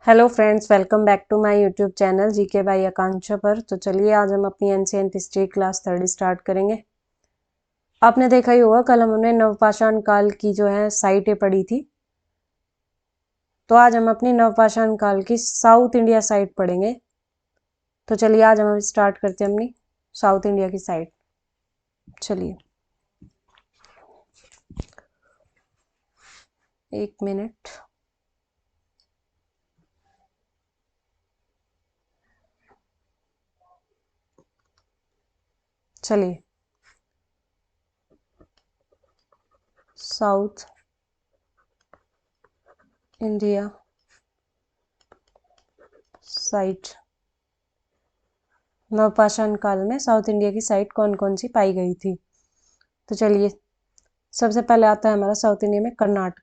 Hello friends, welcome back to my YouTube channel GK by Akanksha पर। तो चलिए आज हम अपनी एंशिएंट हिस्ट्री क्लास 3 स्टार्ट करेंगे। आपने देखा ही होगा, कल हमने नवपाषाण काल की जो है साइटें पढ़ी थी। तो आज हम अपनी नवपाषाण काल की साउथ इंडिया साइट पढ़ेंगे। तो चलिए आज हम स्टार्ट करते हैं अपनी साउथ इंडिया की साइट। चलिए एक मिनट। चलिए साउथ इंडिया साइट, नवपाषाण काल में साउथ इंडिया की साइट कौन कौन सी पाई गई थी। तो चलिए सबसे पहले आता है हमारा साउथ इंडिया में कर्नाटक।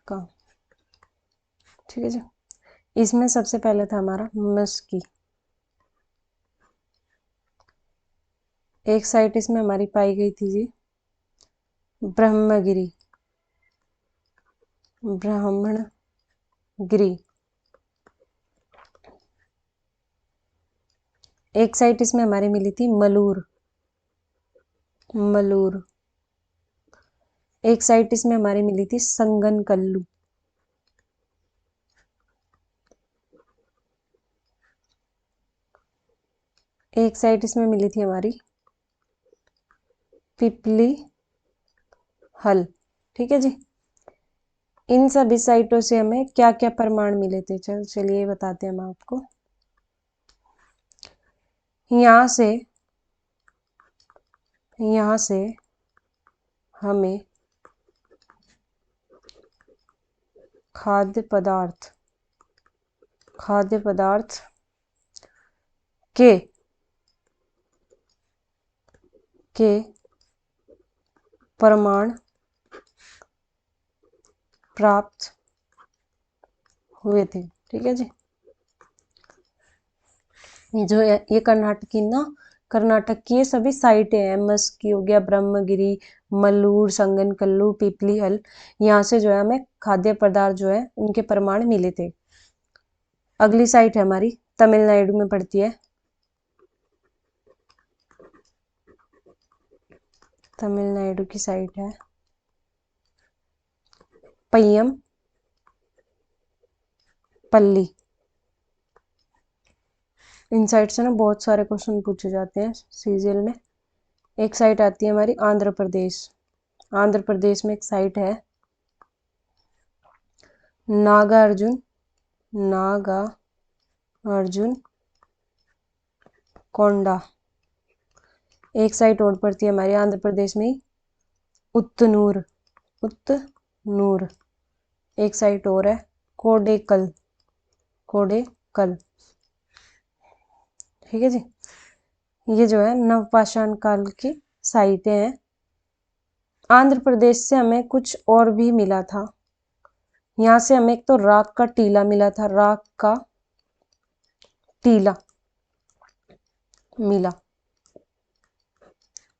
का ठीक है जी। इसमें सबसे पहले था हमारा मस्की। एक साइट इसमें हमारी पाई गई थी जी ब्रह्मगिरी। ब्राह्मणगिरी। एक साइट इसमें हमारी मिली थी मलूर। मलूर। एक साइट इसमें हमारी मिली थी संगनकल्लू। एक साइट इसमें मिली थी हमारी पिपली हल। ठीक है जी। इन सभी साइटों से हमें क्या क्या प्रमाण मिले थे, चलिए बताते हैं हम आपको। यहाँ से हमें खाद्य पदार्थ के प्रमाण प्राप्त हुए थे। ठीक है जी। ये कर्नाटक की ये सभी साइटें हैं। मस्की हो गया, ब्रह्मगिरी, मल्लूर, संगनकल्लू, पिपली हल। यहाँ से जो है हमें खाद्य पदार्थ जो है उनके प्रमाण मिले थे। अगली साइट है हमारी तमिलनाडु में पड़ती है। तमिलनाडु की साइट है पय्यम पल्ली। इन साइट से ना बहुत सारे क्वेश्चन पूछे जाते हैं सीजीएल में। एक साइट आती है हमारी आंध्र प्रदेश। आंध्र प्रदेश में एक साइट है नागार्जुन कोंडा। एक साइट और पड़ती है हमारी आंध्र प्रदेश में उतनूर। एक साइट और है कोडेकल। ठीक है जी। ये जो है नवपाषाण काल की साइटें हैं। आंध्र प्रदेश से हमें कुछ और भी मिला था। यहाँ से हमें एक तो राख का टीला मिला था। राख का टीला मिला।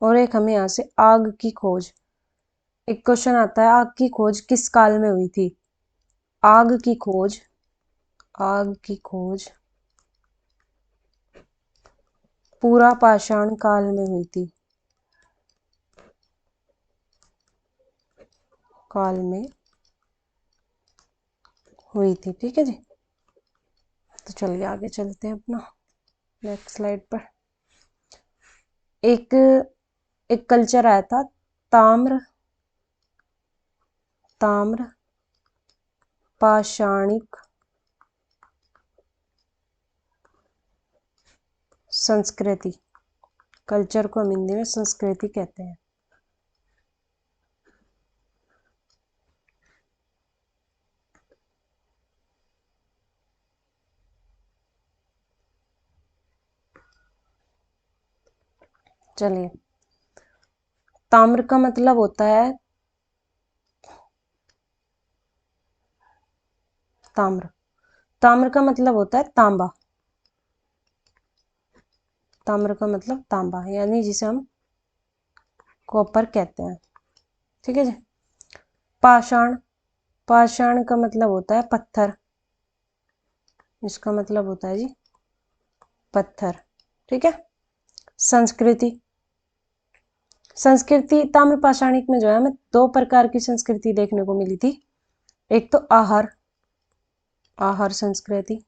और एक हमें यहाँ से आग की खोज। एक क्वेश्चन आता है, आग की खोज किस काल में हुई थी। आग की खोज पूरा पाषाण काल में हुई थी। ठीक है जी। तो चलिए आगे चलते हैं अपना नेक्स्ट स्लाइड पर। एक कल्चर आया था ताम्र पाषाणिक संस्कृति। कल्चर को हम हिंदी में संस्कृति कहते हैं। चलिए, ताम्र का मतलब होता है ताम्र का मतलब होता है तांबा। ताम्र का मतलब तांबा, यानी जिसे हम कॉपर कहते हैं। ठीक है जी। पाषाण, पाषाण का मतलब होता है पत्थर, इसका मतलब होता है जी पत्थर। ठीक है। संस्कृति, संस्कृति ताम्र पाषाणिक में जो है हमें दो प्रकार की संस्कृति देखने को मिली थी। एक तो आहार, आहार संस्कृति,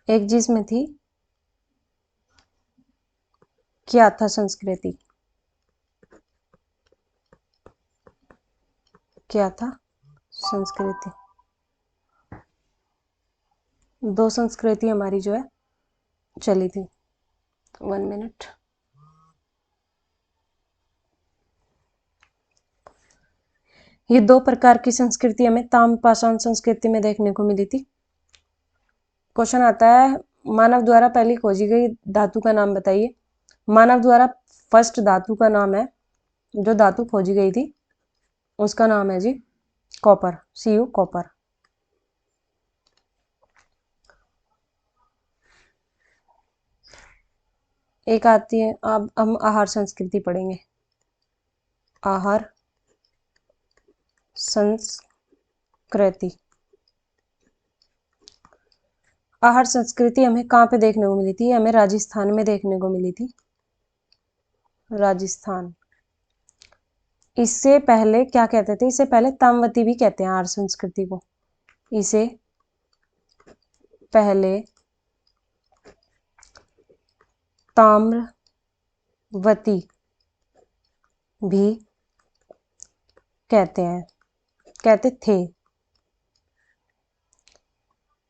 एक जिसमें थी क्या था संस्कृति, क्या था संस्कृति। दो संस्कृति हमारी जो है चली थी। 1 मिनट। ये दो प्रकार की संस्कृति हमें ताम्रपाषाण संस्कृति में देखने को मिली थी। क्वेश्चन आता है मानव द्वारा पहली खोजी गई धातु का नाम बताइए। मानव द्वारा फर्स्ट धातु का नाम है, जो धातु खोजी गई थी उसका नाम है जी कॉपर, Cu कॉपर। एक आती है, अब हम आहार संस्कृति पढ़ेंगे। आहार संस्कृति, आहार संस्कृति हमें कहाँ पे देखने को मिली थी? हमें राजस्थान में देखने को मिली थी, राजस्थान। इससे पहले क्या कहते थे? इससे पहले ताम्रवती भी कहते हैं आहार संस्कृति को। इसे पहले ताम्रवती भी कहते हैं, कहते थे।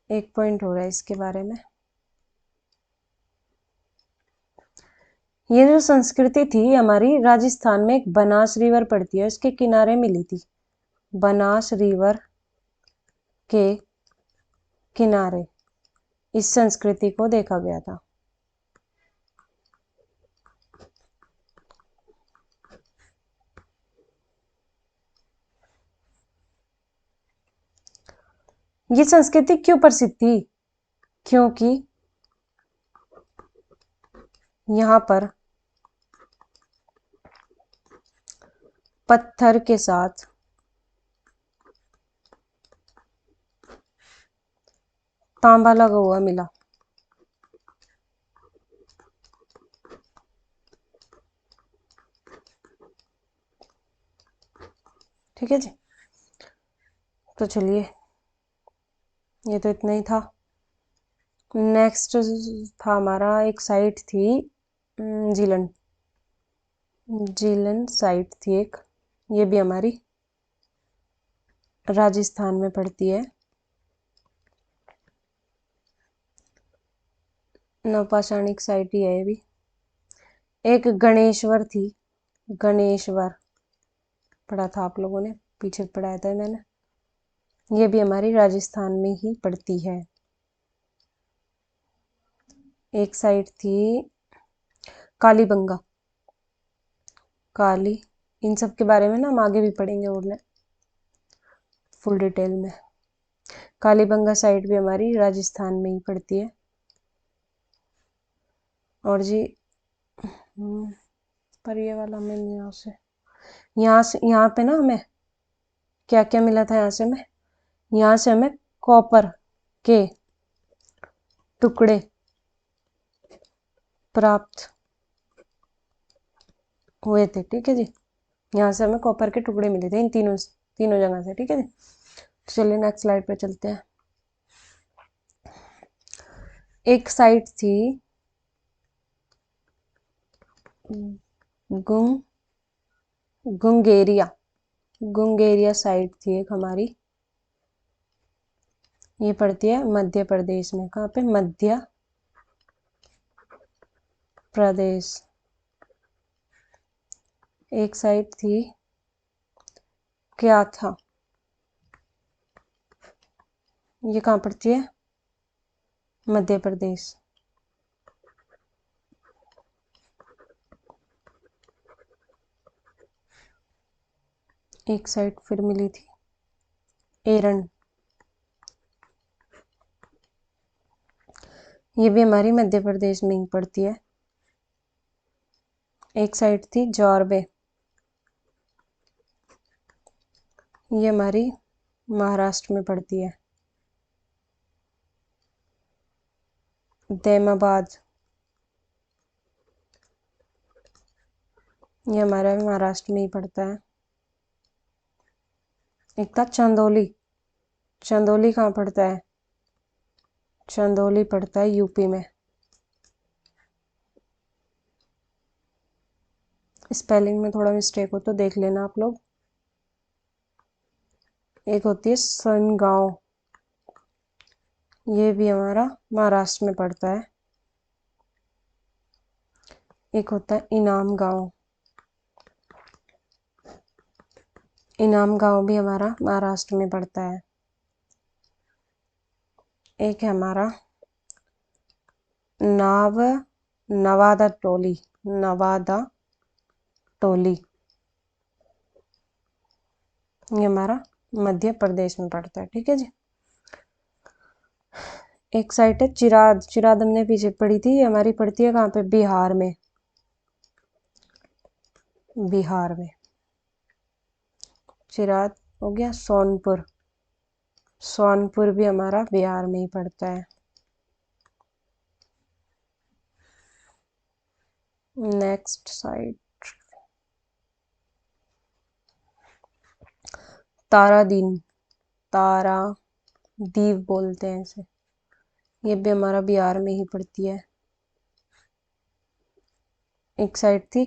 एक पॉइंट हो रहा है इसके बारे में। ये जो संस्कृति थी हमारी राजस्थान में, एक बनास रिवर पड़ती है, उसके किनारे मिली थी। बनास रिवर के किनारे इस संस्कृति को देखा गया था। ये संस्कृति क्यों प्रसिद्ध थी? क्योंकि यहाँ पर पत्थर के साथ तांबा लगा हुआ मिला। ठीक है जी। तो चलिए, ये तो इतना ही था। नेक्स्ट था हमारा, एक साइट थी जीलन, जीलन साइट थी एक, ये भी हमारी राजस्थान में पड़ती है। नवपाषाणिक साइट ही है ये भी। एक गणेश्वर थी, गणेश्वर पढ़ा था आप लोगों ने, पीछे पढ़ाया था मैंने। ये भी हमारी राजस्थान में ही पड़ती है। एक साइट थी कालीबंगा, काली, इन सब के बारे में ना हम आगे भी पढ़ेंगे और फुल डिटेल में। कालीबंगा साइट भी हमारी राजस्थान में ही पड़ती है। और जी पर ये वाला हमें यहाँ पे ना हमें क्या क्या मिला था? यहाँ से हमें कॉपर के टुकड़े प्राप्त हुए थे। ठीक है जी, यहाँ से हमें कॉपर के टुकड़े मिले थे इन तीनों जगह से। ठीक है जी, चलिए नेक्स्ट स्लाइड पे चलते हैं। एक साइट थी गुंगेरिया, गुंगेरिया साइट थी एक हमारी, ये पड़ती है मध्य प्रदेश में। कहाँ पे? मध्य प्रदेश। एक साइट थी क्या था, ये कहाँ पड़ती है? मध्य प्रदेश। एक साइट फिर मिली थी एरन, ये भी हमारी मध्य प्रदेश में ही पड़ती है। एक साइड थी जॉर्बे, ये हमारी महाराष्ट्र में पड़ती है। दैमाबाद, ये हमारे महाराष्ट्र में ही पड़ता है। एक था चंदौली, चंदौली कहाँ पड़ता है? चंदौली पड़ता है यूपी में। स्पेलिंग में थोड़ा मिस्टेक हो तो देख लेना आप लोग। एक होती है सनगांव, ये भी हमारा महाराष्ट्र में पड़ता है। एक होता है इनाम गांव, इनाम गांव भी हमारा महाराष्ट्र में पड़ता है। एक है हमारा नवादा टोली, नवादा टोली, ये हमारा मध्य प्रदेश में पड़ता है। ठीक है जी। एक साइट है चिराद, चिराद हमने पीछे पढ़ी थी, ये हमारी पड़ती है कहाँ पे? बिहार में, बिहार में। चिराद हो गया। सोनपुर, सोनपुर भी हमारा बिहार में ही पड़ता है। नेक्स्ट साइट तारादीन, तारादीव बोलते हैं इसे, ये भी हमारा बिहार में ही पड़ती है। एक साइट थी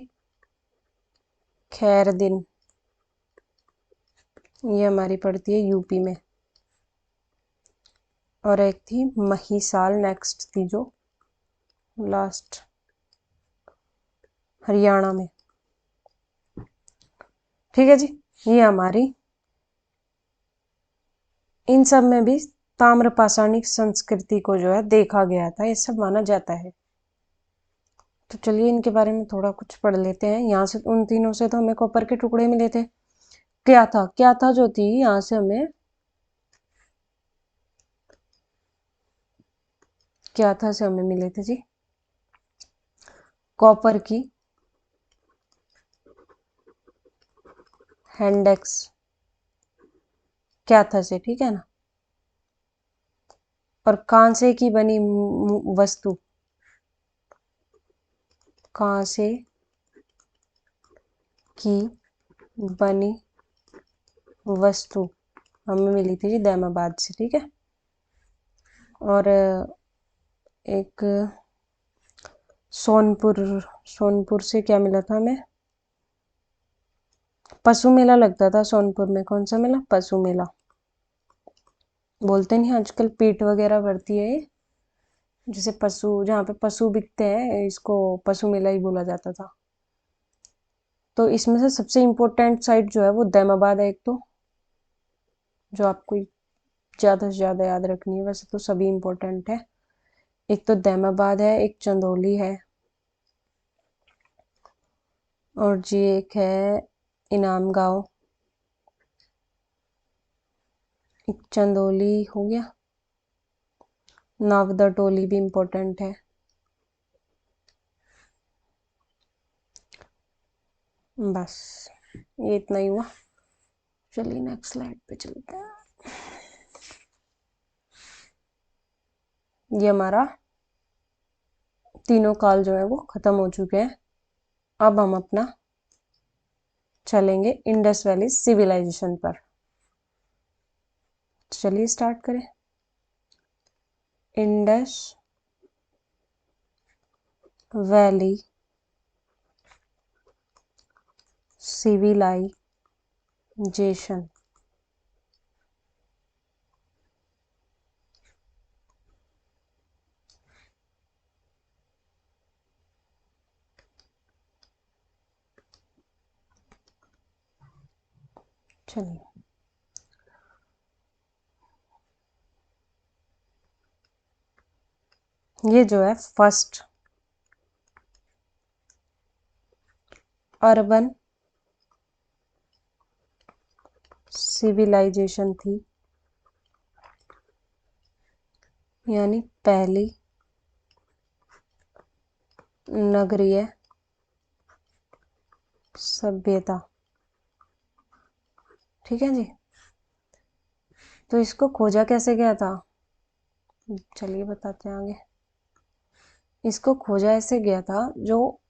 खैरदीन, ये हमारी पड़ती है यूपी में। और एक थी महिसाल, नेक्स्ट थी जो लास्ट, हरियाणा में। ठीक है जी। ये हमारी, इन सब में भी ताम्रपाषाणिक संस्कृति को जो है देखा गया था, ये सब माना जाता है। तो चलिए इनके बारे में थोड़ा कुछ पढ़ लेते हैं। यहाँ से उन तीनों से तो हमें कॉपर के टुकड़े मिले थे। क्या था, क्या था जो थी, यहाँ से हमें क्या था से हमें मिले थे जी, कॉपर की हैंडेक्स, क्या था से, ठीक है ना। और कांसे की बनी वस्तु, कांसे की बनी वस्तु हमें मिली थी जी दैमाबाद से। ठीक है। और एक सोनपुर, सोनपुर से क्या मिला था हमें? पशु मेला लगता था सोनपुर में। कौन सा मेला? पशु मेला। बोलते नहीं आजकल पीठ वगैरह बढ़ती है ये, जैसे पशु, जहाँ पे पशु बिकते हैं इसको पशु मेला ही बोला जाता था। तो इसमें से सबसे इम्पोर्टेंट साइट जो है वो दैमाबाद है एक तो, जो आपको ज़्यादा से ज़्यादा याद रखनी है, वैसे तो सभी इम्पोर्टेंट है। एक तो दैमाबाद है, एक चंदौली है, और जी एक है इनाम गांव, एक चंदौली हो गया। नवदा टोली भी इम्पोर्टेंट है। बस ये इतना ही हुआ। चलिए नेक्स्ट स्लाइड पे चलते हैं। ये हमारा तीनों काल जो है वो खत्म हो चुके हैं। अब हम अपना चलेंगे इंडस वैली सिविलाइजेशन पर। चलिए स्टार्ट करें। Indus valley civilisation. चलिए, ये जो है फर्स्ट अर्बन सिविलाइजेशन थी, यानी पहली नगरीय सभ्यता। ठीक है जी। तो इसको खोजा कैसे गया था, चलिए बताते हैं आगे। इसको खोजा ऐसे गया था, जो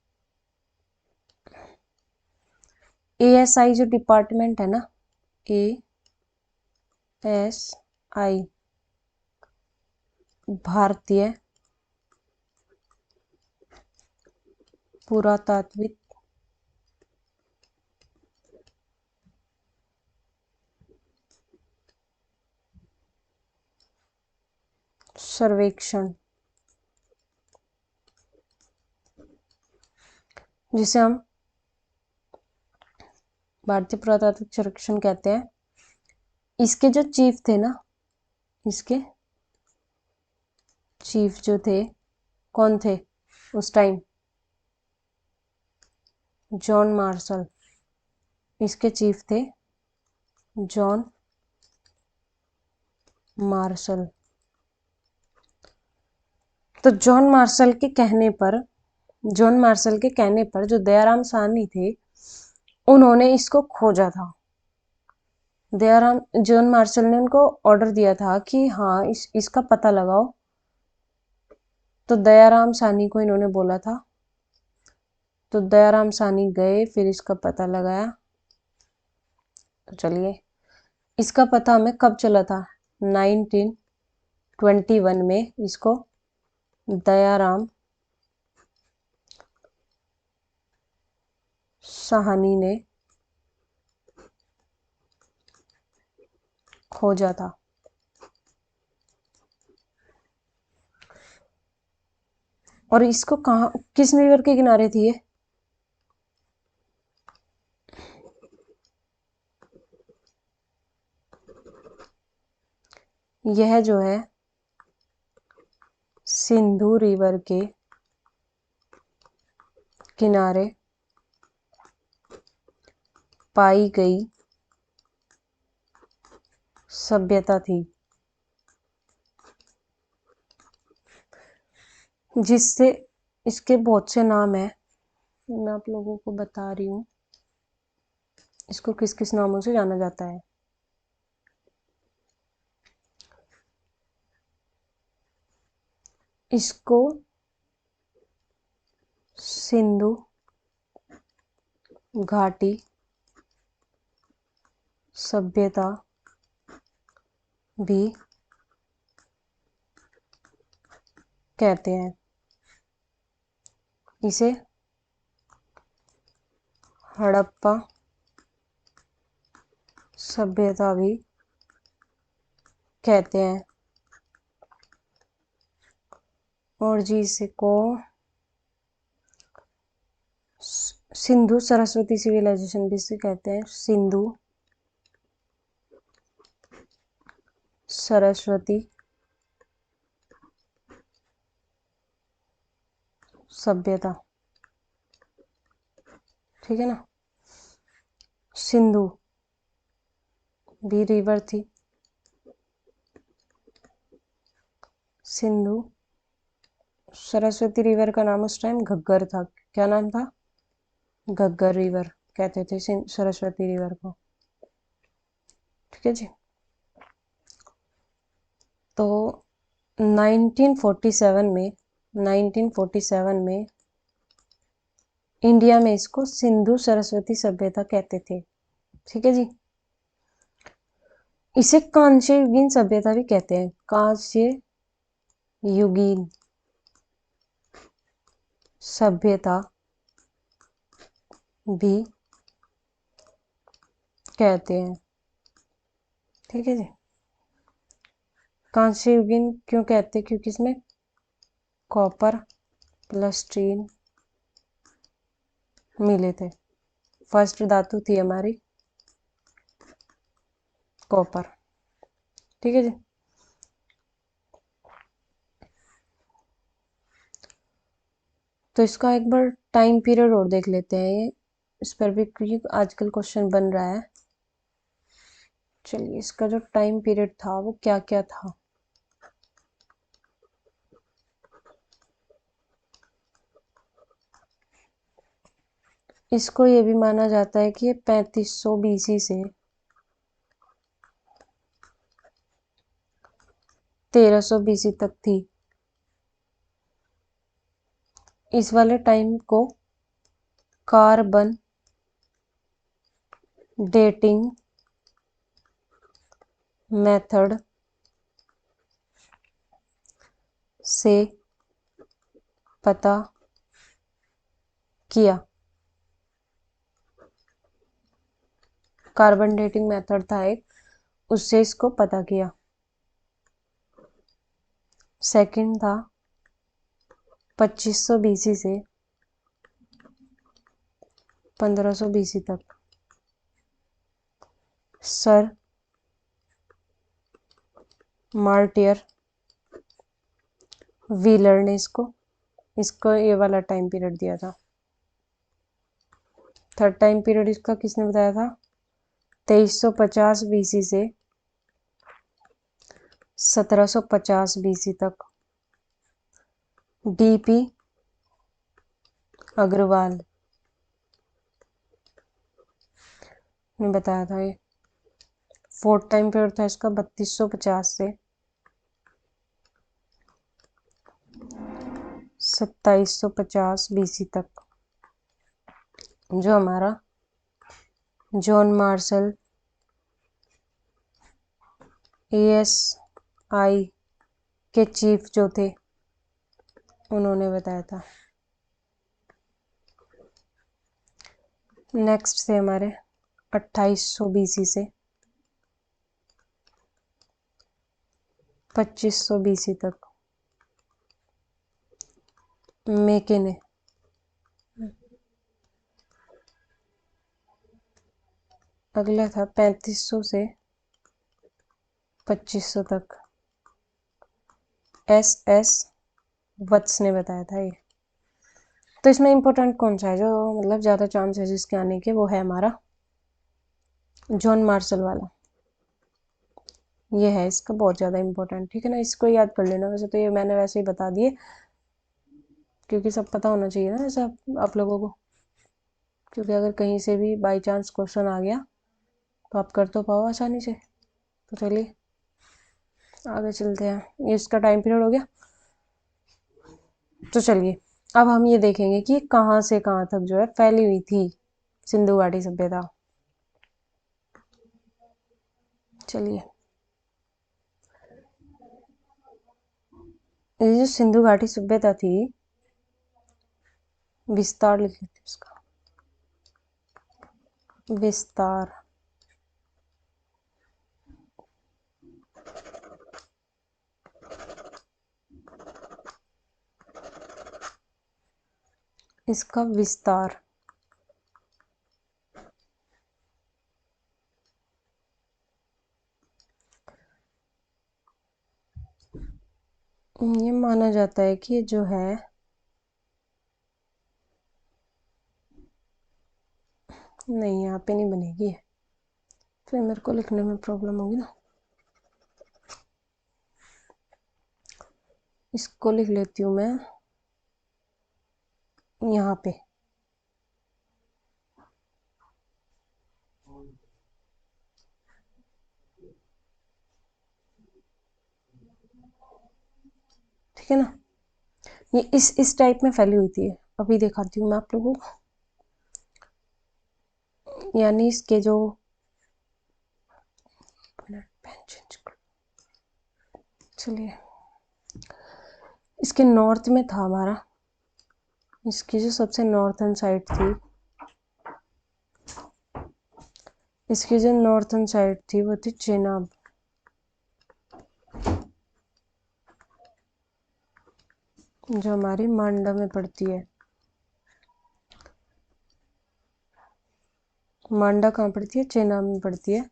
ASI जो डिपार्टमेंट है ना, ASI भारतीय पुरातात्विक सर्वेक्षण, जिसे हम भारतीय पुरातात्विक सर्वेक्षण कहते हैं, इसके जो चीफ थे ना, इसके चीफ जो थे, कौन थे उस टाइम, जॉन मार्शल। इसके चीफ थे जॉन मार्शल। तो जॉन मार्शल के कहने पर जो दयाराम साहनी थे, उन्होंने इसको खोजा था। जॉन मार्शल ने उनको ऑर्डर दिया था कि हाँ इसका पता लगाओ। तो दयाराम साहनी को इन्होंने बोला था, तो दयाराम साहनी गए, फिर इसका पता लगाया। तो चलिए, इसका पता हमें कब चला था, 1921 में इसको दयाराम साहनी ने खोजा था। और इसको कहाँ, किस रिवर के किनारे थी ये, यह जो है सिंधु रिवर के किनारे पाई गई सभ्यता थी, जिससे इसके बहुत से नाम है, मैं आप लोगों को बता रही हूँ इसको किस किस नामों से जाना जाता है। इसको सिंधु घाटी सभ्यता भी कहते हैं। इसे हड़प्पा सभ्यता भी कहते हैं। और जी इसको सिंधु सरस्वती सिविलाइजेशन भी से कहते हैं, सिंधु सरस्वती सभ्यता। ठीक है ना, सिंधु भी रिवर थी, सिंधु सरस्वती रिवर का नाम उस टाइम घग्गर था। क्या नाम था, घग्गर रिवर कहते थे सरस्वती रिवर को। ठीक है जी। तो 1947 में इंडिया में इसको सिंधु सरस्वती सभ्यता कहते थे। ठीक है जी। इसे कांस्य युगीन सभ्यता भी कहते हैं, कांस्य युगीन सभ्यता भी कहते हैं। ठीक है जी। कांस्य युगीन क्यों कहते हैं, क्योंकि इसमें कॉपर प्लस टीन मिले थे। फर्स्ट धातु थी हमारी कॉपर। ठीक है जी। तो इसका एक बार टाइम पीरियड और देख लेते हैं, ये इस पर भी क्योंकि आजकल क्वेश्चन बन रहा है। चलिए, इसका जो टाइम पीरियड था वो क्या क्या था। इसको ये भी माना जाता है कि ये 3500 BC से 1300 BC तक थी। इस वाले टाइम को कार्बन डेटिंग मेथड से पता किया। कार्बन डेटिंग मेथड था एक, उससे इसको पता किया। सेकंड था 2500 BC से 1500 BC तक सर मार्टियर व्हीलर ने इसको ये वाला टाइम पीरियड दिया था। थर्ड टाइम पीरियड इसका किसने बताया था? 2350 BC से 1750 BC तक DP अग्रवाल ने बताया था ये। फोर्थ टाइम पीरियड था इसका 3250 से 2750 BC तक, जो हमारा जॉन मार्शल ASI के चीफ जो थे उन्होंने बताया था। नेक्स्ट थे हमारे 2800 BC से 2500 BC तक मेके ने। अगला था 3500 से 2500 तक SS वत्स ने बताया था ये। तो इसमें इम्पोर्टेंट कौन सा है जो मतलब ज़्यादा चांस है जिसके आने के, वो है हमारा जॉन मार्शल वाला। ये है इसका बहुत ज़्यादा इम्पोर्टेंट, ठीक है ना, इसको याद कर लेना। वैसे तो ये मैंने वैसे ही बता दिए क्योंकि सब पता होना चाहिए ना वैसे आप लोगों को, क्योंकि अगर कहीं से भी बाई चांस क्वेश्चन आ गया तो आप कर तो पाओ आसानी से। तो चलिए आगे चलते हैं। ये इसका टाइम पीरियड हो गया। तो चलिए अब हम ये देखेंगे कि कहाँ से कहाँ तक जो है फैली हुई थी सिंधु घाटी सभ्यता। चलिए ये जो सिंधु घाटी सभ्यता थी, विस्तार लिख लेते हैं इसका, विस्तार। इसका विस्तार ये माना जाता है कि जो है नहीं, यहाँ पे नहीं बनेगी, फिर मेरे को लिखने में प्रॉब्लम होगी ना। इसको लिख लेती हूँ मैं यहाँ पे। ठीक है ना, ये इस टाइप में फैली हुई थी। अभी दिखाती हूँ मैं आप लोगों को, यानी इसके जो चलिए इसके नॉर्थ में था हमारा, इसकी जो सबसे नॉर्थन साइड थी, इसकी जो नॉर्थन साइड थी वो थी चेनाब। जो हमारी मांडा में पड़ती है। मांडा कहाँ पड़ती है? चेनाब में पड़ती है,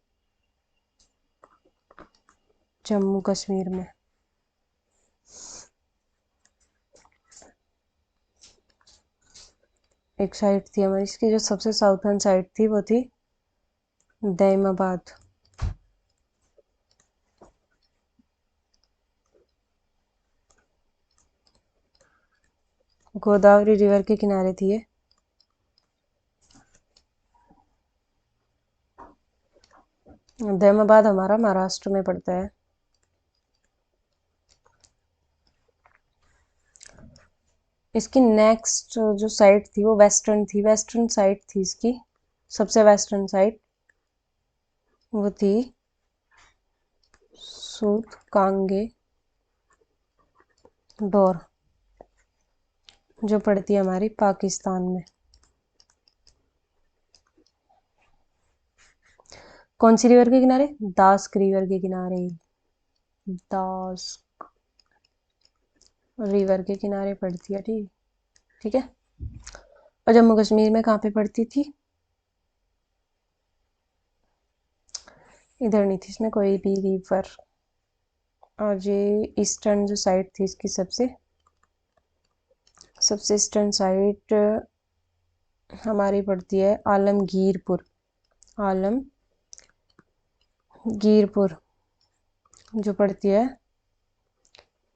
जम्मू कश्मीर में। एक साइड थी हमारी, इसकी जो सबसे साउथर्न साइड थी वो थी दैमाबाद। गोदावरी रिवर के किनारे थी ये। अहमदाबाद हमारा महाराष्ट्र में पड़ता है। इसकी नेक्स्ट जो साइड थी वो वेस्टर्न थी, वेस्टर्न साइड थी इसकी, सबसे वेस्टर्न साइड वो थी सूतकांगे डोर, जो पड़ती है हमारी पाकिस्तान में। कौन सी रिवर के किनारे? दास्क रिवर के किनारे, दास्क रिवर के किनारे पड़ती है। ठीक ठीक है। और जम्मू कश्मीर में कहाँ पे पड़ती थी? इधर नहीं थी इसमें कोई भी रिवर। और ये ईस्टर्न जो साइड थी इसकी, सबसे सबसे ईस्टर्न साइड हमारी पड़ती है आलमगीरपुर, आलमगीरपुर, जो पड़ती है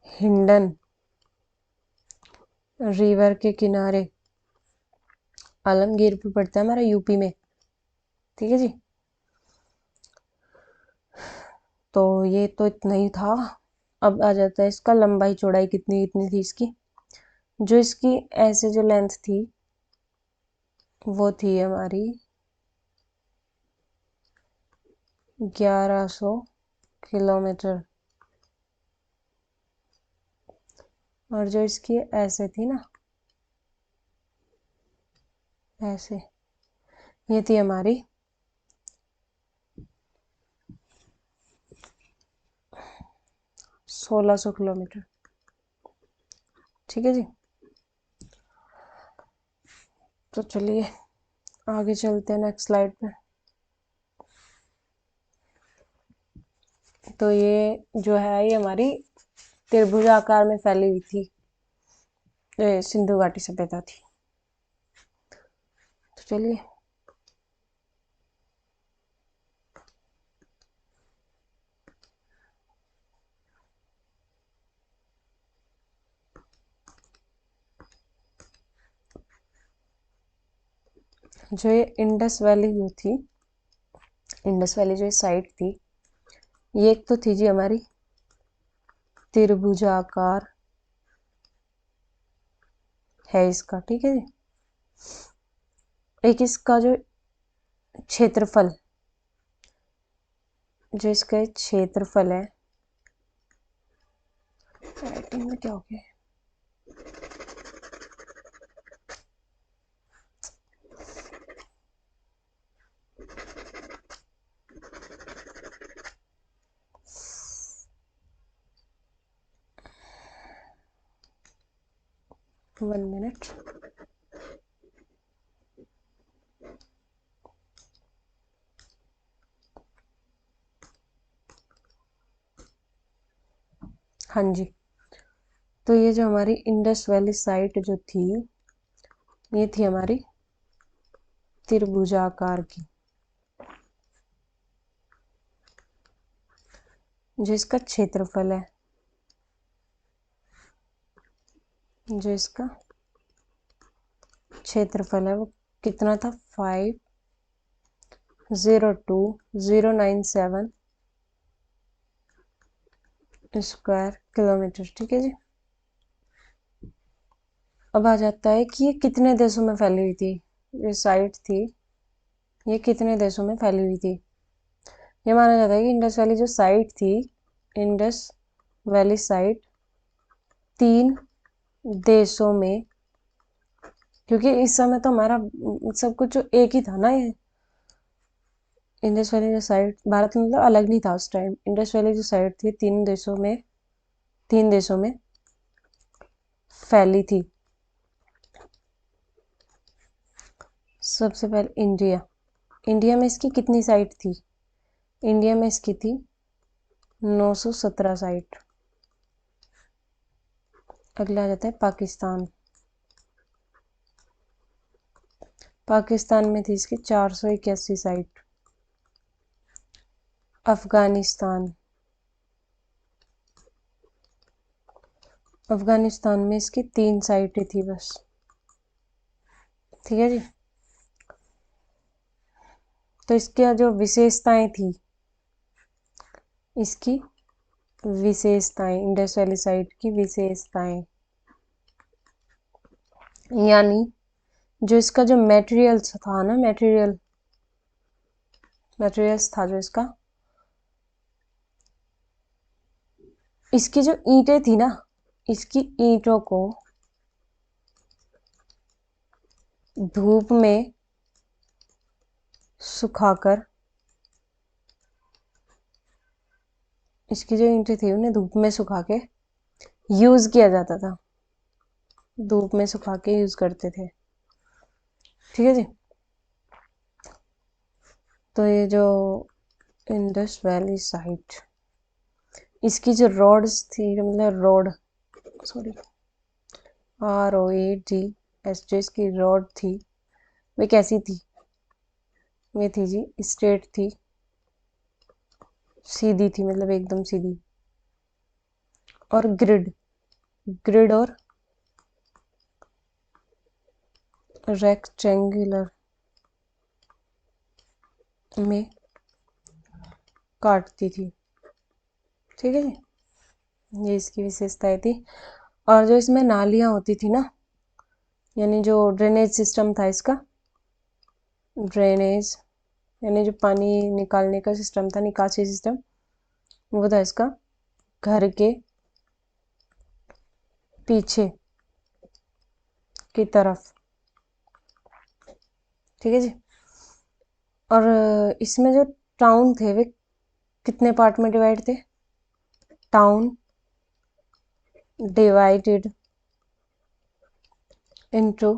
हिंडन रिवर के किनारे। आलमगीरपुर पड़ता है हमारा यूपी में। ठीक है जी। तो ये तो इतना ही था। अब आ जाता है इसका लंबाई चौड़ाई कितनी कितनी थी इसकी। जो इसकी ऐसे जो लेंथ थी वो थी हमारी 1100 किलोमीटर। और जो इसकी ऐसे थी ना, ऐसे, ये थी हमारी 1600 किलोमीटर। ठीक है जी। तो चलिए आगे चलते हैं नेक्स्ट स्लाइड पे। तो ये जो है ये हमारी त्रिभुज आकार में फैली हुई थी, सिंधु घाटी सभ्यता थी। तो चलिए जो ये इंडस वैली जो थी, इंडस वैली जो साइट थी, ये एक तो थी जी हमारी त्रिभुजाकार है इसका। ठीक है जी। एक इसका जो क्षेत्रफल, जो इसका क्षेत्रफल है, राइटिंग में क्या हो गया, 1 मिनट। हाँ जी। तो ये जो हमारी इंडस वैली साइट जो थी, ये थी हमारी त्रिभुजाकार की। जो इसका क्षेत्रफल है, जो इसका क्षेत्रफल है वो कितना था? 502097 स्क्वायर किलोमीटर। ठीक है जी। अब आ जाता है कि ये कितने देशों में फैली हुई थी। ये साइट थी, ये कितने देशों में फैली हुई थी। ये माना जाता है कि इंडस वैली जो साइट थी, इंडस वैली साइट 3 देशों में, क्योंकि इस समय तो हमारा सब कुछ एक ही था ना। ये इंडस वैली जो साइट भारत में मतलब अलग नहीं था उस टाइम। इंडस वैली जो साइट थी 3 देशों में फैली थी। सबसे पहले इंडिया, इंडिया में इसकी कितनी साइट थी? इंडिया में इसकी थी 917 साइट। अगला आ जाता है पाकिस्तान। पाकिस्तान में थी इसकी 481 साइट। अफगानिस्तान, अफगानिस्तान में इसकी 3 साइटें थी बस। ठीक है जी। तो इसकी जो विशेषताएं थी, इसकी विशेषताएं, इंडस वैली साइट की विशेषताएं, यानी जो इसका जो मटेरियल्स था ना, मटेरियल्स था जो इसका, इसकी जो ईंटें थी ना, इसकी ईंटों को धूप में सुखाकर, इसकी जो ईंटें थी उन्हें धूप में सुखा के यूज किया जाता था, धूप में सुखा के यूज करते थे। ठीक है जी। तो ये जो इंडस वैली साइट, इसकी जो रोड्स थी, मतलब रोड, सॉरी, ROADS, जो इसकी रोड थी वे कैसी थी? वे थी जी स्ट्रेट थी, सीधी थी, मतलब एकदम सीधी, और ग्रिड और रेक्टेंगुलर में काटती थी। ठीक है जी, ये इसकी विशेषताएं थी। और जो इसमें नालियां होती थी ना, यानी जो ड्रेनेज सिस्टम था इसका, ड्रेनेज यानी जो पानी निकालने का सिस्टम था, निकासी सिस्टम, वो था इसका घर के पीछे की तरफ। ठीक है जी। और इसमें जो टाउन थे वे कितने पार्ट में डिवाइड थे? Town divided into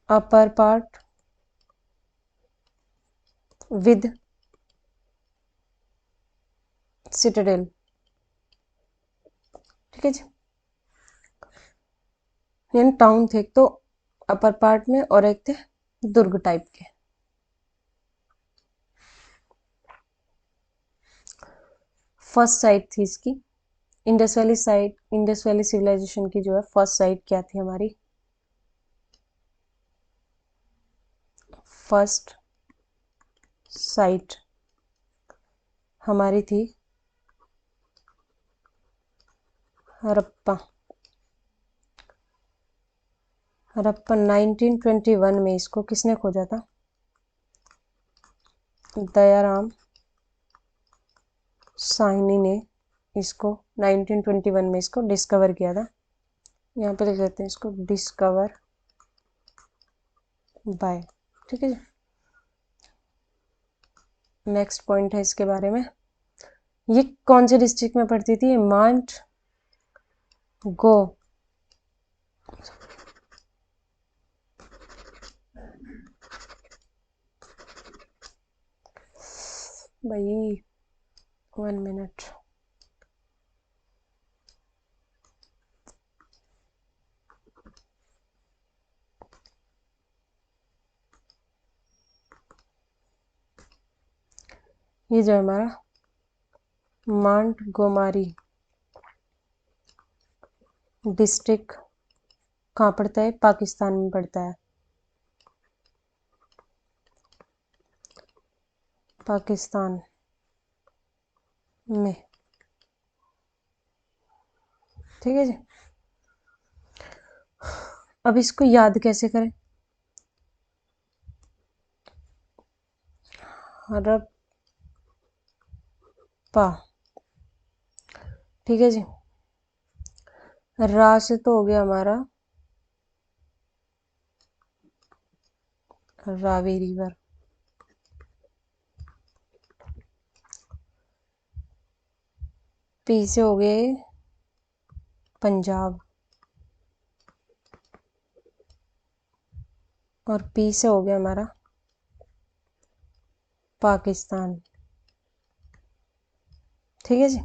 upper part with Citadel. ठीक है जी, यानी टाउन थे एक तो अपर पार्ट में और एक थे दुर्ग टाइप के। फर्स्ट साइट थी इसकी Indus valley site, Indus valley civilisation की जो है फर्स्ट साइट क्या थी हमारी? फर्स्ट साइट हमारी थी हड़प्पा। हड़प्पा 1921 में इसको किसने खोजा था? दयाराम साहनी ने इसको 1921 में इसको डिस्कवर किया था। यहाँ पे लिख देते हैं इसको डिस्कवर बाय। ठीक है जी। नेक्स्ट पॉइंट है इसके बारे में, ये कौन से डिस्ट्रिक्ट में पड़ती थी? माउंट गो भाई 1 मिनट। ये जो हमारा माउंट गोमारी डिस्ट्रिक्ट कहाँ पड़ता है? पाकिस्तान में पड़ता है, पाकिस्तान में। ठीक है जी। अब इसको याद कैसे करें? हड़प्पा। ठीक है जी। रा से तो हो गया हमारा रावी रिवर, पी से हो गए पंजाब, और पी से हो गया हमारा पाकिस्तान। ठीक है जी।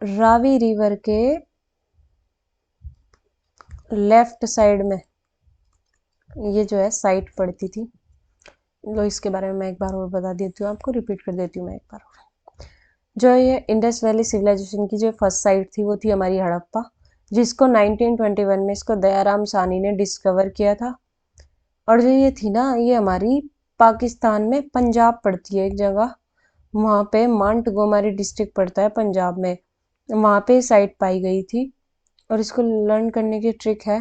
रावी रिवर के लेफ्ट साइड में ये जो है साइट पड़ती थी। लो इसके बारे में मैं एक बार और बता देती हूँ, आपको रिपीट कर देती हूँ मैं एक बार और। जो ये इंडस वैली सिविलाइजेशन की जो फर्स्ट साइट थी वो थी हमारी हड़प्पा, जिसको 1921 में इसको दयाराम साहनी ने डिस्कवर किया था। और जो ये थी ना, ये हमारी पाकिस्तान में पंजाब पड़ती है एक जगह, वहाँ पे मांट गोमारी डिस्ट्रिक्ट पड़ता है पंजाब में, वहाँ पे साइट पाई गई थी। और इसको लर्न करने की ट्रिक है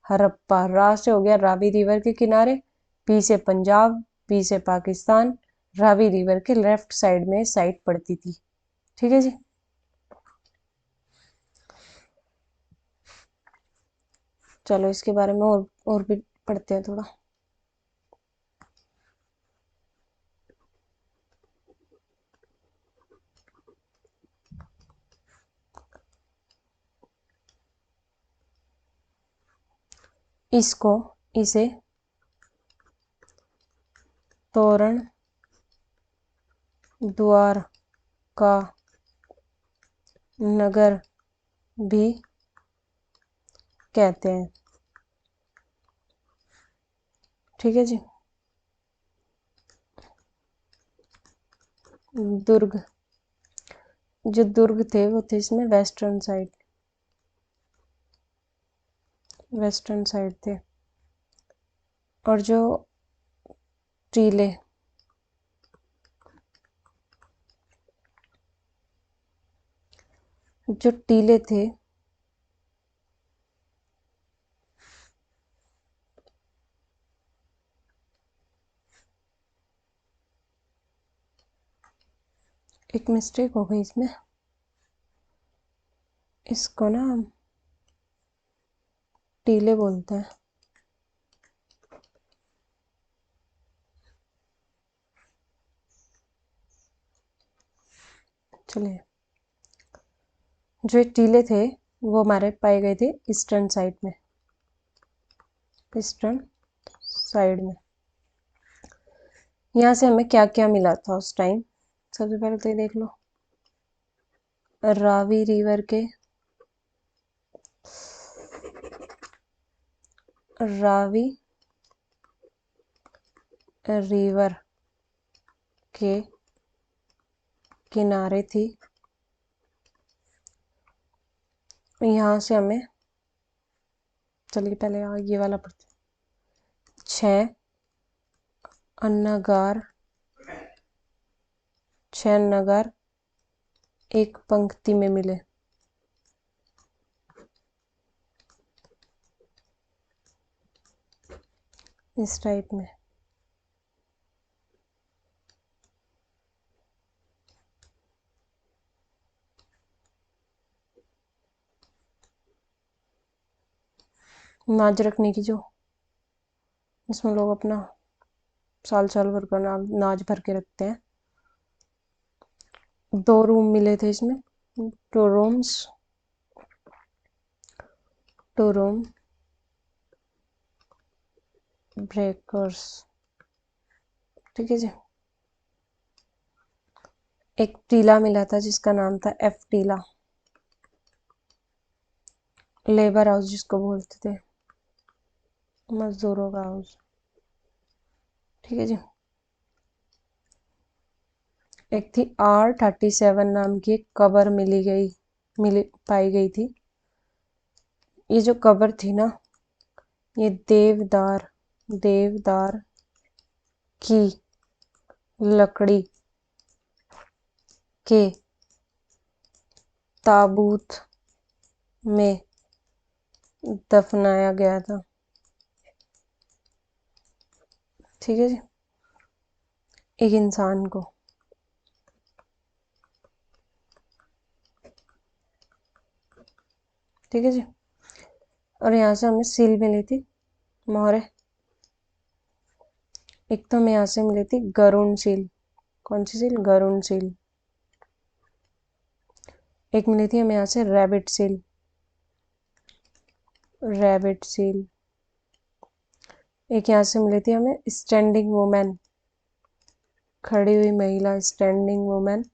हड़प्पा। रा से हो गया रावी रिवर के किनारे, पी से पंजाब, पी से पाकिस्तान, रावी रिवर के लेफ्ट साइड में साइट पड़ती थी। ठीक है जी। चलो इसके बारे में और भी पढ़ते हैं थोड़ा। इसे तोरण द्वार का नगर भी कहते हैं। ठीक है जी। दुर्ग, जो दुर्ग थे वो थे इसमें वेस्टर्न साइड थे। और जो टीले, जो टीले थे एक मिस्टेक हो गई इसमें, इसको ना टीले बोलते हैं। चलिए, जो टीले थे वो हमारे पाए गए थे ईस्टर्न साइड में, ईस्टर्न साइड में। यहाँ से हमें क्या क्या मिला था उस टाइम, सबसे पहले तो ये देख लो। रावी रिवर के, रावी रिवर के किनारे थी। यहाँ से हमें, चलिए पहले ये वाला पढ़ते हैं। 6 नगार, 6 नगार एक पंक्ति में मिले। इस टाइप में। नाज रखने की, जो इसमें लोग अपना साल साल भर का नाज भर के रखते हैं। 2 रूम मिले थे इसमें, 2 रूम्स, 2 रूम ब्रेकर्स। ठीक है जी। एक टीला मिला था जिसका नाम था एफ टीला, लेबर हाउस जिसको बोलते थे, मजदूरों का हाउस। ठीक है जी। एक थी R37 नाम की एक कबर मिली पाई गई थी। ये जो कबर थी ना, ये देवदार की लकड़ी के ताबूत में दफनाया गया था। ठीक है जी। एक इंसान को। ठीक है जी। और यहाँ से हमें सील मिली थी, मोहरे। एक तो हमें यहाँ से मिली थी गरुण सील। कौन सी सील? गरुण सील। एक मिली थी हमें यहाँ से रैबिट सील, रैबिट सील। एक यहाँ से मिली थी हमें स्टैंडिंग वुमेन, खड़ी हुई महिला, स्टैंडिंग वुमेन।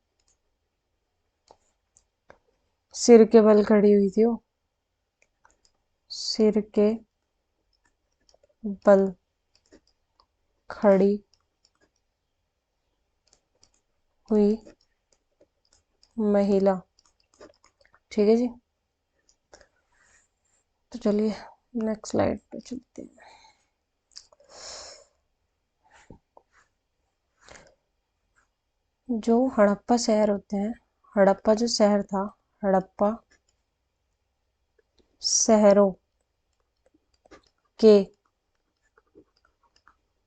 सिर के बल खड़ी हुई थी वो, सिर के बल खड़ी हुई महिला। ठीक है जी। तो चलिए नेक्स्ट स्लाइड पे चलते हैं। जो हड़प्पा शहर होते हैं, हड़प्पा जो शहर था, हड़प्पा शहरों के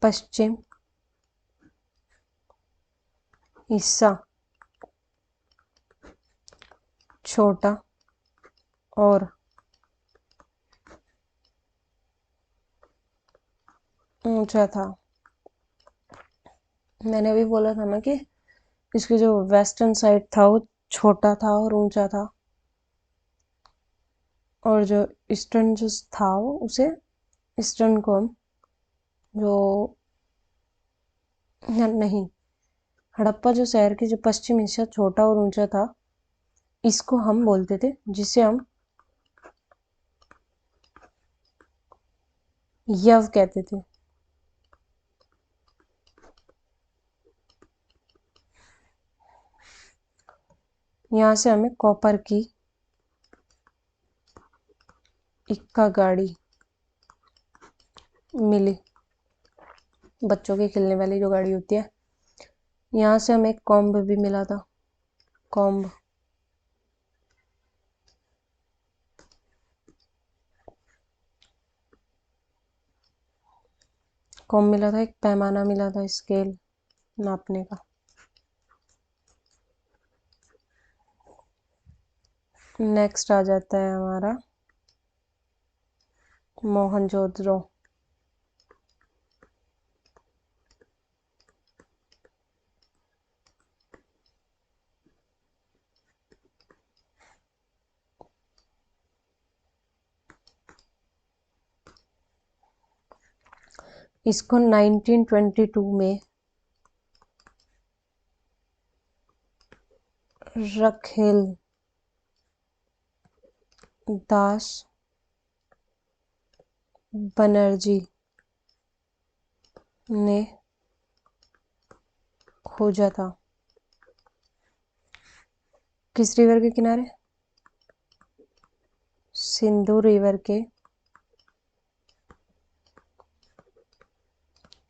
पश्चिम हिस्सा छोटा और ऊंचा था। मैंने अभी बोला था ना कि इसकी जो वेस्टर्न साइड था वो छोटा था और ऊंचा था, और जो ईस्टर्न जो था वो उसे ईस्टर्न को हम जो नहीं, हड़प्पा जो शहर के जो पश्चिम हिस्सा छोटा और ऊंचा था, इसको हम बोलते थे, जिसे हम यव कहते थे। यहाँ से हमें कॉपर की इक्का गाड़ी मिली, बच्चों के खेलने वाली जो गाड़ी होती है। यहाँ से हमें कॉम्ब भी मिला था, कॉम्ब। कॉम्ब मिला था, एक पैमाना मिला था स्केल नापने का। नेक्स्ट आ जाता है हमारा मोहनजोदड़ो। इसको 1922 में रखेल दास बनर्जी ने खोजा था। किस रिवर के किनारे? सिंधु रिवर के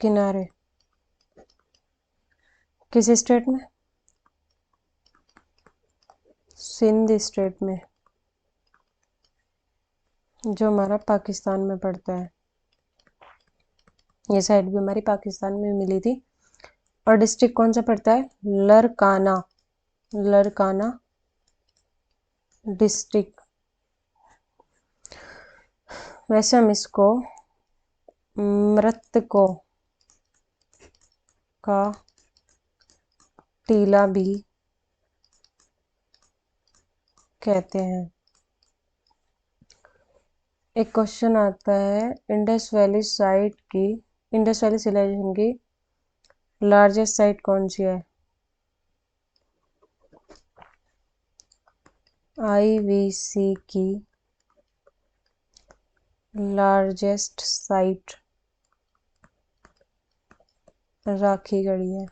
किनारे। किस स्टेट में? सिंध स्टेट में, जो हमारा पाकिस्तान में पड़ता है। ये साइड भी हमारी पाकिस्तान में मिली थी। और डिस्ट्रिक्ट कौन सा पड़ता है? लरकाना, लरकाना डिस्ट्रिक्ट। वैसे हम इसको मृतकों का टीला भी कहते हैं। एक क्वेश्चन आता है, इंडस वैली साइट की, इंडस वैली सिविलाइजेशन की लार्जेस्ट साइट कौन सी है? आईवीसी की लार्जेस्ट साइट राखीगढ़ी है।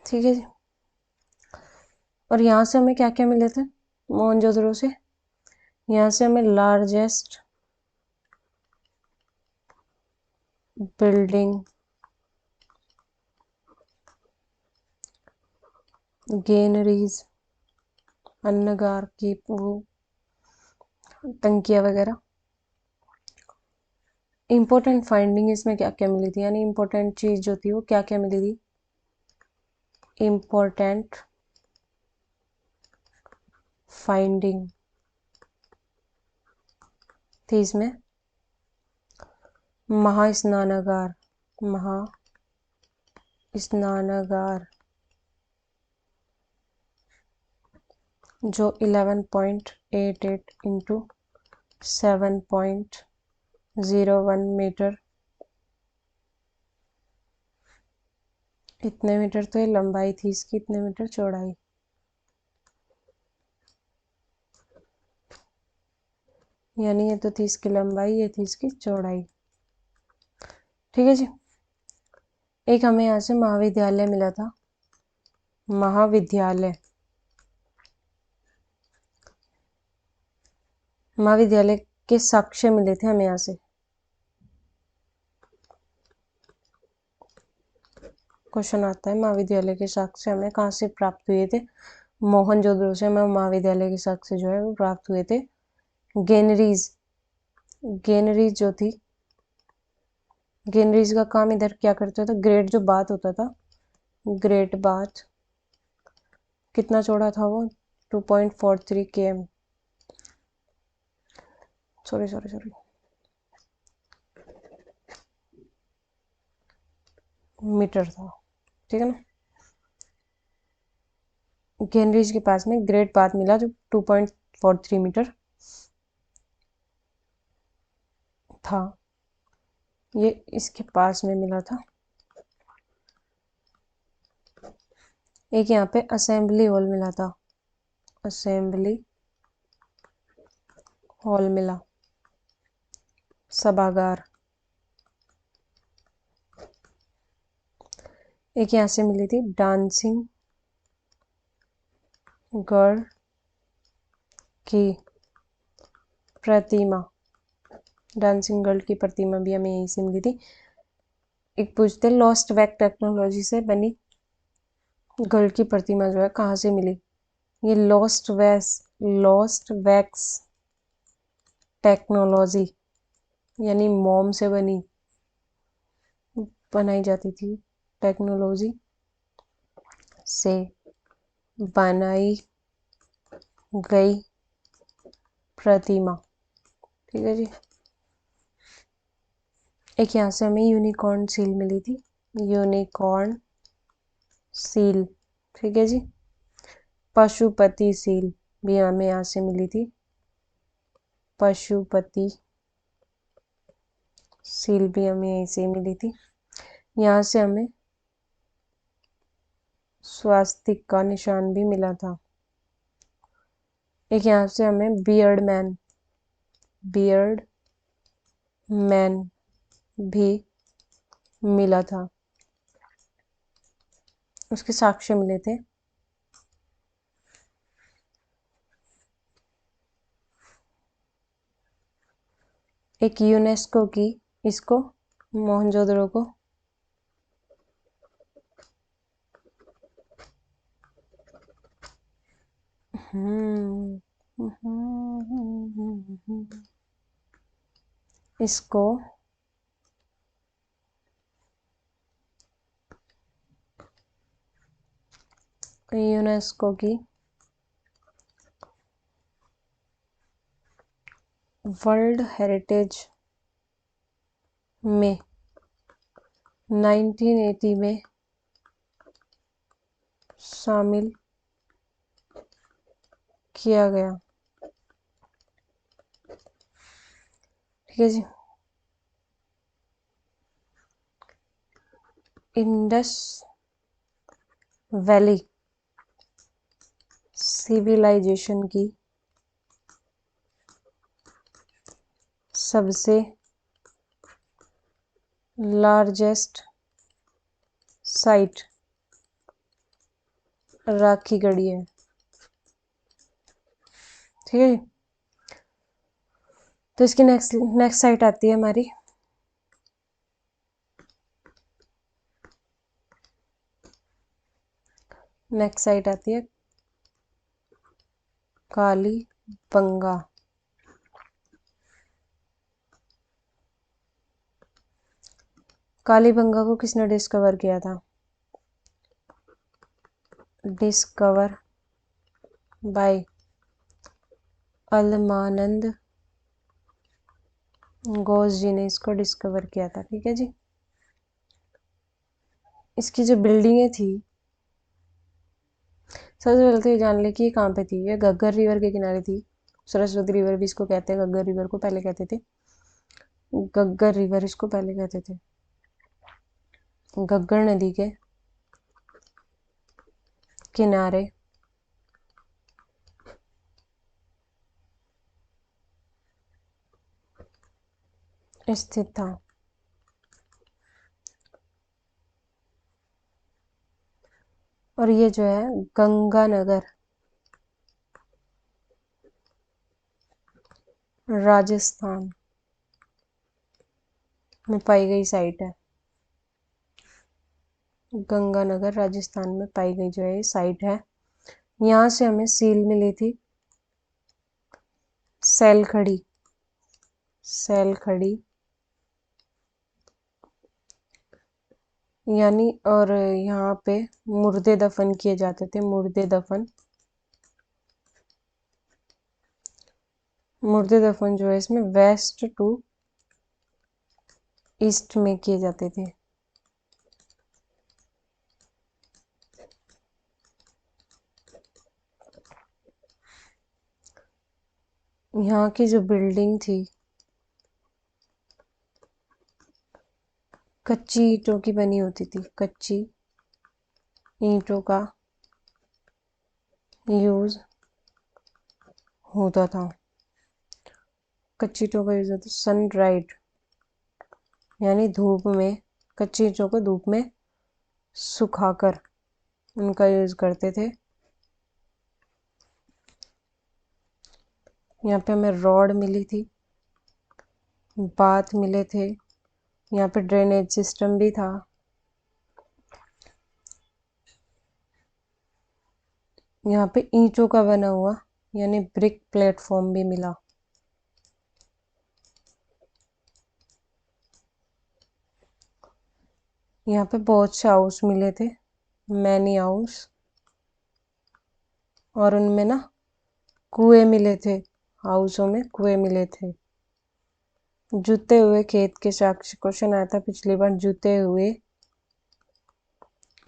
ठीक है जी। और यहाँ से हमें क्या क्या मिले थे मोहनजोदड़ो से? यहाँ से हमें लार्जेस्ट बिल्डिंग, गेनरीज, अन्नगार की वो टंकियाँ वगैरह। इम्पोर्टेंट फाइंडिंग इसमें क्या क्या मिली थी, यानी इम्पोर्टेंट चीज जो थी वो क्या क्या मिली थी? इम्पोर्टेंट फाइंडिंग थी इसमें महास्नानागार, महास्नानागार जो 11.88 इंटू 7.01 मीटर, इतने मीटर तो ये लंबाई थी इसकी, इतने मीटर चौड़ाई। यानी ये तो थी इसकी लंबाई, ये थी इसकी चौड़ाई। ठीक है जी। एक हमें यहाँ से महाविद्यालय मिला था, महाविद्यालय। महाविद्यालय के साक्ष्य मिले थे हमें यहाँ से। क्वेश्चन आता है महाविद्यालय के साक्ष्य हमें कहाँ से प्राप्त हुए थे। मोहनजोदड़ो से हमें महाविद्यालय के साक्ष्य जो है वो प्राप्त हुए थे। गेनरीज, गेनरीज जो थी, गेनरीज का काम इधर क्या करता था, ग्रेट जो बात होता था, ग्रेट बात कितना चौड़ा था वो, 2.43 km, सॉरी मीटर था, ठीक है ना। गेनरीज के पास में ग्रेट बात मिला जो 2.43 मीटर था, ये इसके पास में मिला था। एक यहाँ पे असेंबली हॉल मिला था, असेंबली हॉल मिला, सभागार। एक यहाँ से मिली थी डांसिंग गर्ल की प्रतिमा, डांसिंग गर्ल की प्रतिमा भी हमें यहीं से मिली थी। एक पूछते लॉस्ट वैक टेक्नोलॉजी से बनी गर्ल की प्रतिमा जो है कहाँ से मिली। ये लॉस्ट वैक्स टेक्नोलॉजी यानी मोम से बनाई जाती थी, टेक्नोलॉजी से बनाई गई प्रतिमा, ठीक है जी। एक यहाँ से हमें यूनिकॉर्न सील मिली थी, यूनिकॉर्न सील, ठीक है जी। पशुपति सील भी हमें यहाँ से मिली थी, पशुपति सील भी हमें यहीं से मिली थी। यहाँ से हमें स्वास्तिक का निशान भी मिला था। एक यहाँ से हमें बियर्ड मैन भी मिला था, उसके साक्ष्य मिले थे। एक यूनेस्को की, इसको मोहनजोदड़ो को इसको यूनेस्को की वर्ल्ड हेरिटेज में 1980 में शामिल किया गया, ठीक है जी। इंडस वैली सिविलाइजेशन की सबसे लार्जेस्ट साइट राखी गढ़ी है, ठीक है। तो इसकी नेक्स्ट साइट आती है हमारी नेक्स्ट साइट आती है कालीबंगा। कालीबंगा को किसने डिस्कवर किया था, डिस्कवर बाय अलमानंद घोष जी ने इसको डिस्कवर किया था, ठीक है जी। इसकी जो बिल्डिंगें थी, सबसे पहले तो ये जान ले कि ये कहाँ पे थी। ये घग्गर रिवर के किनारे थी, सरस्वती रिवर भी इसको कहते हैं, घग्गर रिवर को पहले कहते थे, घग्गर रिवर इसको पहले कहते थे। घग्गर नदी के किनारे स्थित था। और ये जो है गंगानगर, राजस्थान में पाई गई साइट है। गंगानगर राजस्थान में पाई गई जो है ये साइट है। यहाँ से हमें सील मिली थी सैलखड़ी, सैलखड़ी यानी, और यहाँ पे मुर्दे दफन किए जाते थे, मुर्दे दफन, मुर्दे दफन जो है इसमें वेस्ट टू ईस्ट में किए जाते थे। यहाँ की जो बिल्डिंग थी कच्ची ईंटों की बनी होती थी, कच्ची ईंटों का यूज होता था, कच्ची ईंटों का यूज होता, सन ड्राइड यानी धूप में, कच्ची ईंटों को धूप में सुखाकर उनका यूज करते थे। यहाँ पे हमें रॉड मिली थी, बाथ मिले थे, यहाँ पे ड्रेनेज सिस्टम भी था। यहाँ पे ईंटों का बना हुआ यानी ब्रिक प्लेटफॉर्म भी मिला। यहाँ पे बहुत से हाउस मिले थे, मैनी हाउस, और उनमें ना कुएं मिले थे, हाउसों में कुएं मिले थे। जुते हुए खेत के साक्ष्य, क्वेश्चन आया था पिछली बार, जुते हुए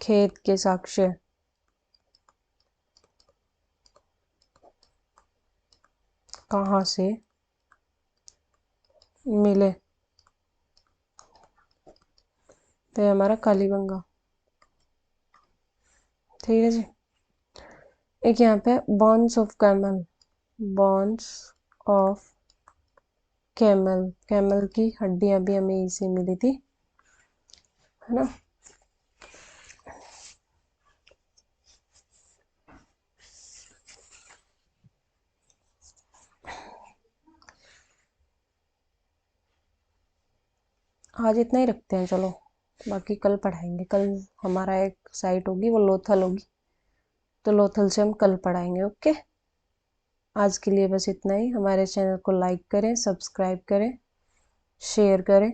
खेत के साक्ष्य कहाँ से मिले, तो ये हमारा कालीबंगा, ठीक है जी। एक यहाँ पे bones of camel, bones of camel, camel की हड्डियां भी हमें इसे मिली थी, है ना। आज इतना ही रखते हैं, चलो बाकी कल पढ़ाएंगे। कल हमारा एक साइट होगी, वो लोथल होगी, तो लोथल से हम कल पढ़ाएंगे। ओके, आज के लिए बस इतना ही। हमारे चैनल को लाइक करें, सब्सक्राइब करें, शेयर करें।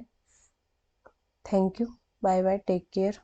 Thank you, bye bye, take care.